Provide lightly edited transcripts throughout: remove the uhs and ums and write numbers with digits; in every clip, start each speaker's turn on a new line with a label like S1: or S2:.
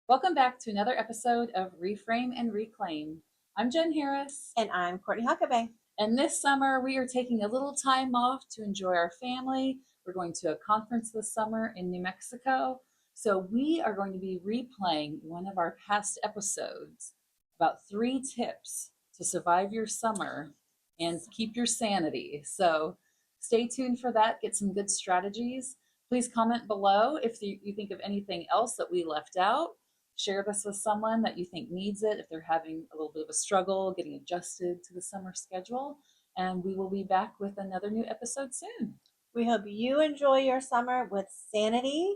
S1: Welcome back to another episode of Reframe and Reclaim. I'm Jen Harris,
S2: And I'm Courtney Huckabee.
S1: and this summer we are taking a little time off to enjoy our family. We're going to a conference this summer in New Mexico. So we are going to be replaying one of our past episodes about 3 tips to survive your summer and keep your sanity. So stay tuned for that, get some good strategies. Please comment below if you think of anything else that we left out. Share this with someone that you think needs it if they're having a little bit of a struggle getting adjusted to the summer schedule. And we will be back with another new episode soon.
S2: We hope you enjoy your summer with sanity,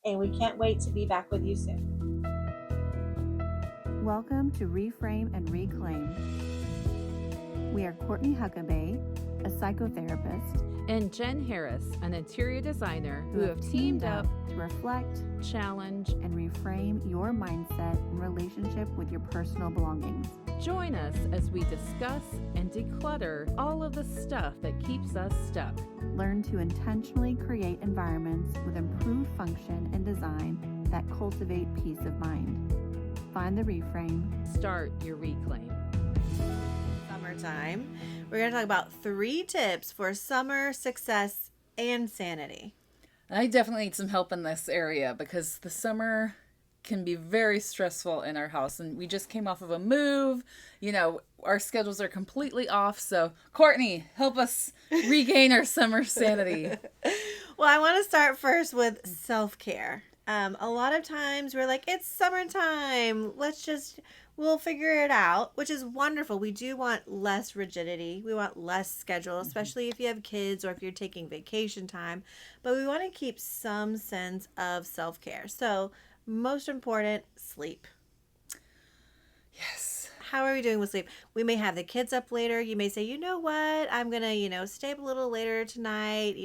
S2: and we can't wait to be back with you soon.
S3: Welcome to Reframe and Reclaim. We are Courtney Huckabee, a psychotherapist,
S4: and Jen Harris, an interior designer who have teamed up
S3: to reflect,
S4: challenge,
S3: and reframe your mindset in relationship with your personal belongings.
S4: Join us as we discuss and declutter all of the stuff that keeps us stuck.
S3: Learn to intentionally create environments with improved function and design that cultivate peace of mind. Find the reframe.
S4: Start your reclaim.
S2: Summertime. We're going to talk about 3 tips for summer success and sanity.
S1: I definitely need some help in this area because the summer can be very stressful in our house, and we just came off of a move. Our schedules are completely off. So Courtney, help us regain our summer sanity.
S2: Well, I want to start first with self-care. A lot of times we're like, it's summertime. We'll figure it out, which is wonderful. We do want less rigidity. We want less schedule, especially if you have kids or if you're taking vacation time. But we want to keep some sense of self-care. So most important, sleep.
S1: Yes.
S2: How are we doing with sleep? We may have the kids up later. You may say, you know what? I'm going to, stay up a little later tonight.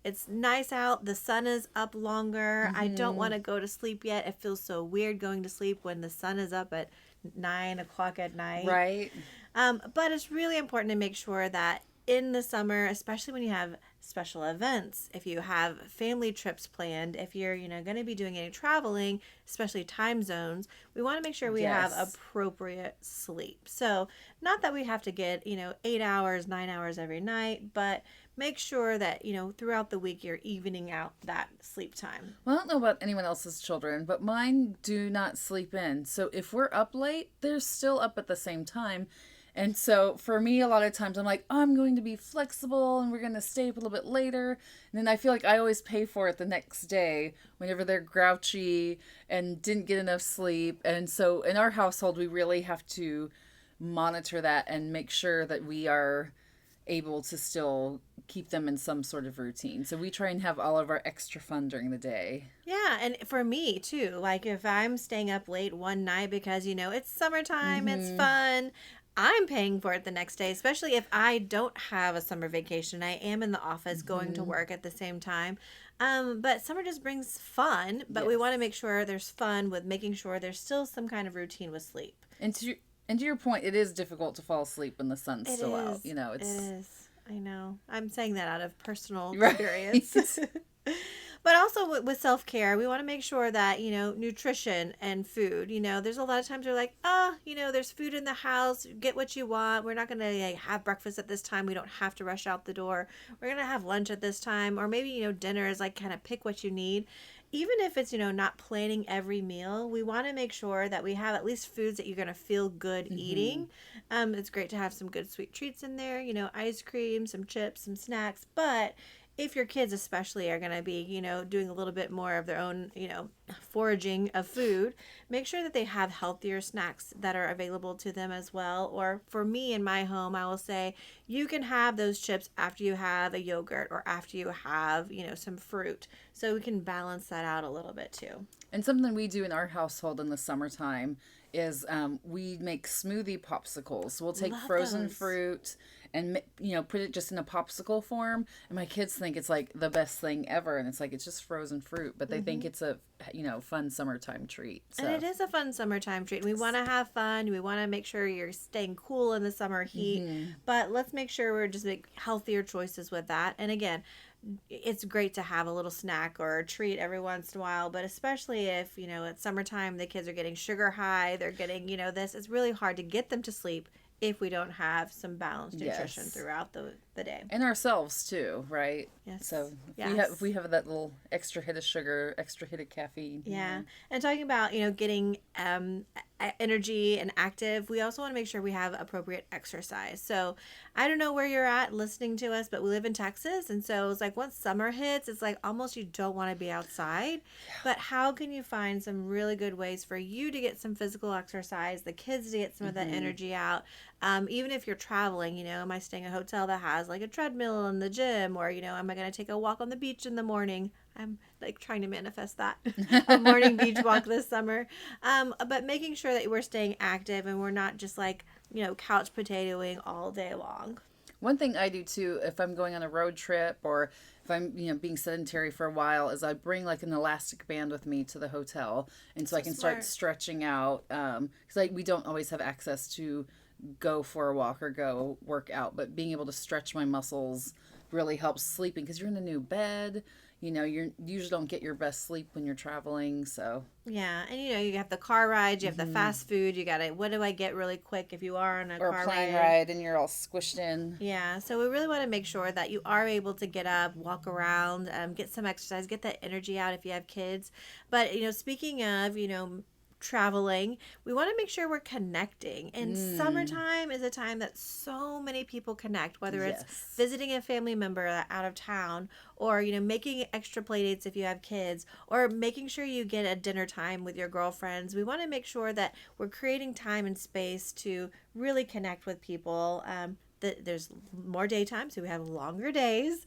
S2: It's nice out. The sun is up longer. I don't want to go to sleep yet. It feels so weird going to sleep when the sun is up at 9 o'clock at night.
S1: Right.
S2: But it's really important to make sure that in the summer, especially when you have special events, if you have family trips planned, if you're, going to be doing any traveling, especially time zones, we want to make sure we have appropriate sleep. So not that we have to get, 8 hours, 9 hours every night, but make sure that, throughout the week you're evening out that sleep time.
S1: Well, I don't know about anyone else's children, but mine do not sleep in. So if we're up late, they're still up at the same time. And so for me, a lot of times I'm like, I'm going to be flexible and we're going to stay up a little bit later. And then I feel like I always pay for it the next day whenever they're grouchy and didn't get enough sleep. And so in our household, we really have to monitor that and make sure that we are able to still keep them in some sort of routine. So we try and have all of our extra fun during the day.
S2: Yeah, and for me too, like if I'm staying up late one night because, it's summertime, it's fun, I'm paying for it the next day, especially if I don't have a summer vacation. I am in the office going to work at the same time. But summer just brings fun, but we want to make sure there's fun with making sure there's still some kind of routine with sleep.
S1: And to your point, it is difficult to fall asleep when the sun's still out.
S2: It is. I know. I'm saying that out of personal experience. But also with self-care, we want to make sure that, nutrition and food, there's a lot of times we're like, there's food in the house, get what you want. We're not going to have breakfast at this time. We don't have to rush out the door. We're going to have lunch at this time. Or maybe, dinner is like kind of pick what you need. Even if it's, not planning every meal, we want to make sure that we have at least foods that you're going to feel good eating. It's great to have some good sweet treats in there, ice cream, some chips, some snacks. But if your kids especially are going to be, doing a little bit more of their own, foraging of food, make sure that they have healthier snacks that are available to them as well. Or for me in my home, I will say you can have those chips after you have a yogurt or after you have, some fruit. So we can balance that out a little bit too.
S1: And something we do in our household in the summertime is we make smoothie popsicles. So we'll take frozen fruit and put it just in a popsicle form, and my kids think it's like the best thing ever, and it's like it's just frozen fruit, but they think it's a fun summertime treat. So.
S2: And it is a fun summertime treat. We want to have fun. We want to make sure you're staying cool in the summer heat, but let's make sure we're just make healthier choices with that. And again, it's great to have a little snack or a treat every once in a while, but especially if, it's summertime, the kids are getting sugar high, they're getting, this, it's really hard to get them to sleep if we don't have some balanced nutrition
S1: Yes.
S2: throughout the day.
S1: And ourselves too, right?
S2: Yes.
S1: So
S2: Yes.
S1: if we have that little extra hit of sugar, extra hit of caffeine.
S2: Yeah. And talking about, getting energy and active, we also want to make sure we have appropriate exercise. So I don't know where you're at listening to us, but we live in Texas. And so it's like once summer hits, it's like almost you don't want to be outside. But how can you find some really good ways for you to get some physical exercise, the kids to get some of that energy out? Even if you're traveling, am I staying in a hotel that has like a treadmill in the gym, or, am I going to take a walk on the beach in the morning? I'm like trying to manifest that a morning beach walk this summer. But making sure that we're staying active and we're not just like, couch potatoing all day long.
S1: One thing I do too, if I'm going on a road trip or if I'm, being sedentary for a while, is I bring like an elastic band with me to the hotel, and so I can start stretching out. Because we don't always have access to go for a walk or go work out, but being able to stretch my muscles really helps sleeping, because you're in a new bed. You usually don't get your best sleep when you're traveling, so.
S2: Yeah, and you have the car rides, you have the fast food, you gotta, what do I get really quick if you are on a
S1: or
S2: car
S1: plane
S2: ride?
S1: ride and you're all squished in.
S2: Yeah, so we really want to make sure that you are able to get up, walk around, get some exercise, get that energy out if you have kids. But, speaking of, traveling, we want to make sure we're connecting. And summertime is a time that so many people connect, whether it's visiting a family member out of town, or making extra play dates if you have kids, or making sure you get a dinner time with your girlfriends. We want to make sure that we're creating time and space to really connect with people. There's more daytime, so we have longer days.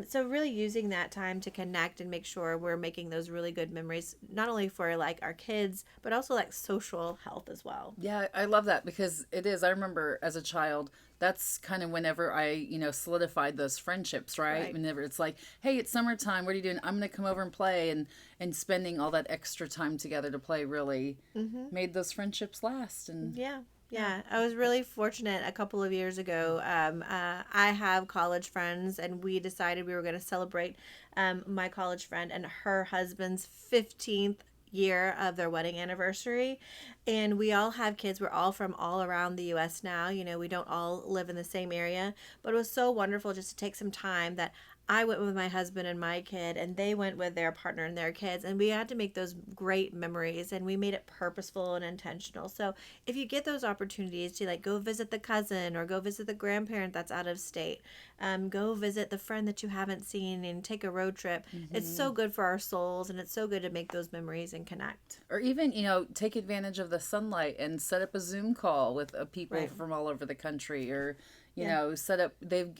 S2: So really using that time to connect and make sure we're making those really good memories, not only for like our kids, but also like social health as well.
S1: Yeah, I love that, because it is. I remember as a child, that's kind of whenever I, solidified those friendships, right? Whenever it's like, hey, it's summertime, what are you doing? I'm going to come over and play, and spending all that extra time together to play really made those friendships last. And
S2: Yeah, I was really fortunate a couple of years ago. I have college friends, and we decided we were going to celebrate my college friend and her husband's 15th year of their wedding anniversary. And we all have kids. We're all from all around the U.S. now. We don't all live in the same area. But it was so wonderful just to take some time that I went with my husband and my kid, and they went with their partner and their kids, and we had to make those great memories, and we made it purposeful and intentional. So if you get those opportunities to like go visit the cousin or go visit the grandparent that's out of state, go visit the friend that you haven't seen and take a road trip, it's so good for our souls, and it's so good to make those memories and connect.
S1: Or even, take advantage of the sunlight and set up a Zoom call with people from all over the country, or set up, they've,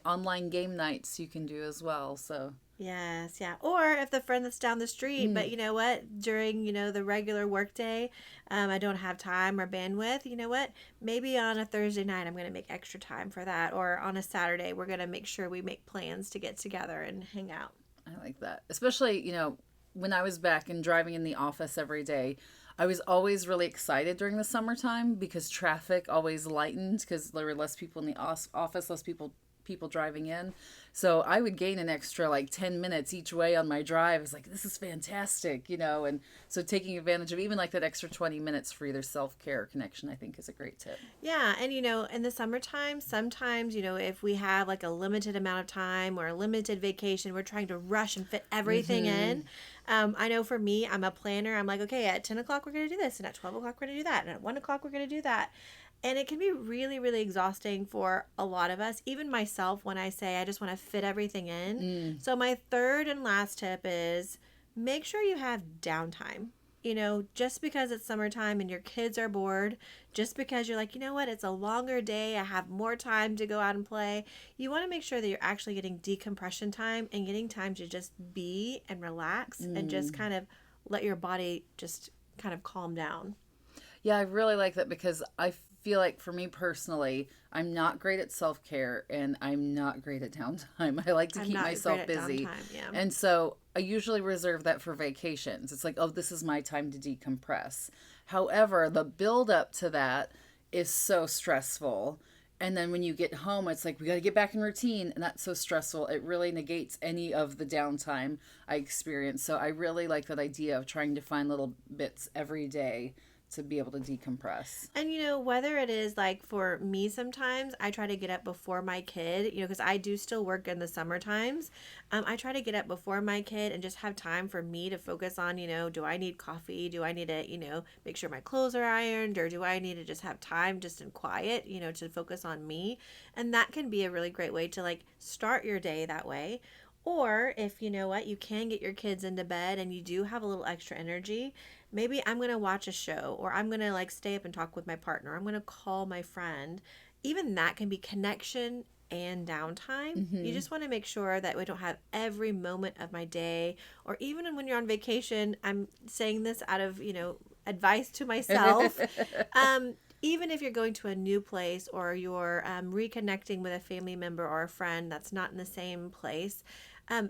S1: online game nights you can do as well. So
S2: Yes, yeah. Or if the friend that's down the street, but you know what, during, the regular workday, I don't have time or bandwidth, you know what, maybe on a Thursday night, I'm going to make extra time for that. Or on a Saturday, we're going to make sure we make plans to get together and hang out.
S1: I like that. Especially, when I was back and driving in the office every day, I was always really excited during the summertime, because traffic always lightened, because there were less people in the office, less people driving in. So I would gain an extra like 10 minutes each way on my drive. It's like, this is fantastic, and so taking advantage of even like that extra 20 minutes for either self-care or connection, I think is a great tip.
S2: Yeah, and in the summertime, sometimes, if we have like a limited amount of time or a limited vacation, we're trying to rush and fit everything in. I know for me, I'm a planner. I'm like, okay, at 10 o'clock, we're going to do this. And at 12 o'clock, we're going to do that. And at 1 o'clock, we're going to do that. And it can be really, really exhausting for a lot of us, even myself, when I say I just want to fit everything in. So my third and last tip is make sure you have downtime. Just because it's summertime and your kids are bored, just because you're like, you know what, it's a longer day, I have more time to go out and play. You want to make sure that you're actually getting decompression time and getting time to just be and relax and just kind of let your body just kind of calm down.
S1: Yeah, I really like that, because I feel like for me personally, I'm not great at self-care and I'm not great at downtime. I like to keep myself busy. And so I usually reserve that for vacations. It's like, oh, this is my time to decompress. However, the build up to that is so stressful. And then when you get home, it's like, we got to get back in routine. And that's so stressful. It really negates any of the downtime I experience. So I really like that idea of trying to find little bits every day to be able to decompress.
S2: And, whether it is like for me, sometimes I try to get up before my kid, because I do still work in the summer times. I try to get up before my kid and just have time for me to focus on, do I need coffee? Do I need to, make sure my clothes are ironed, or do I need to just have time just in quiet, to focus on me? And that can be a really great way to like start your day that way. Or if you know what, you can get your kids into bed and you do have a little extra energy, maybe I'm going to watch a show, or I'm going to like stay up and talk with my partner. I'm going to call my friend. Even that can be connection and downtime. You just want to make sure that we don't have every moment of my day, or even when you're on vacation. I'm saying this out of, advice to myself. Even if you're going to a new place, or you're reconnecting with a family member or a friend that's not in the same place,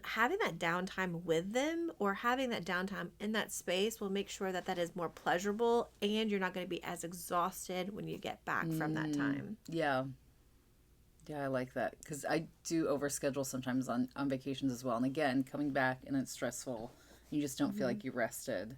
S2: having that downtime with them, or having that downtime in that space, will make sure that that is more pleasurable, and you're not going to be as exhausted when you get back from that time.
S1: Yeah, I like that, because I do overschedule sometimes on vacations as well. And again, coming back and it's stressful. You just don't feel like you rested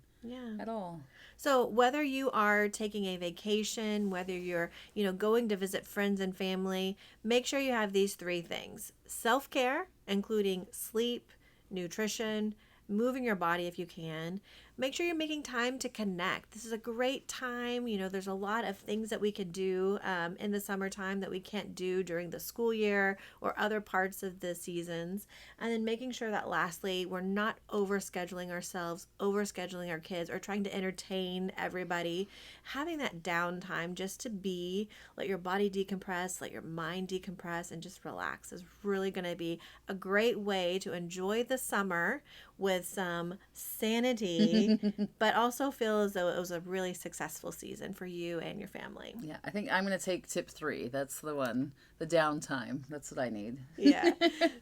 S1: at all.
S2: So whether you are taking a vacation, whether you're, going to visit friends and family, make sure you have these 3 things. Self-care, including sleep, nutrition, moving your body if you can. Make sure you're making time to connect. This is a great time. There's a lot of things that we can do in the summertime that we can't do during the school year or other parts of the seasons. And then making sure that lastly, we're not overscheduling ourselves, overscheduling our kids, or trying to entertain everybody. Having that downtime just to be, let your body decompress, let your mind decompress, and just relax is really going to be a great way to enjoy the summer with some sanity, but also feel as though it was a really successful season for you and your family.
S1: Yeah, I think I'm going to take tip 3. That's the one, the downtime. That's what I need.
S2: Yeah.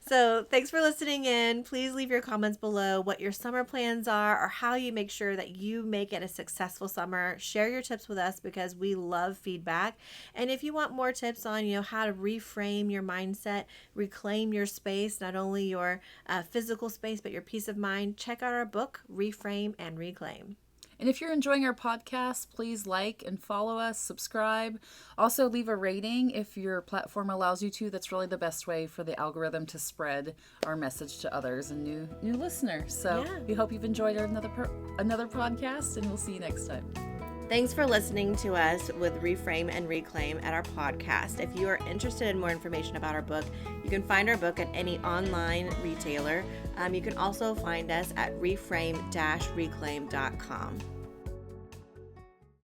S2: So thanks for listening in. Please leave your comments below what your summer plans are, or how you make sure that you make it a successful summer. Share your tips with us, because we love feedback. And if you want more tips on, how to reframe your mindset, reclaim your space, not only your physical space, but your peace of mind, check out our book, Reframe and Reclaim.
S1: And if you're enjoying our podcast, please like and follow us, subscribe. Also, leave a rating if your platform allows you to. That's really the best way for the algorithm to spread our message to others and new listeners. So we hope you've enjoyed another podcast, and we'll see you next time.
S2: Thanks for listening to us with Reframe and Reclaim at our podcast. If you are interested in more information about our book, you can find our book at any online retailer. You can also find us at reframe-reclaim.com.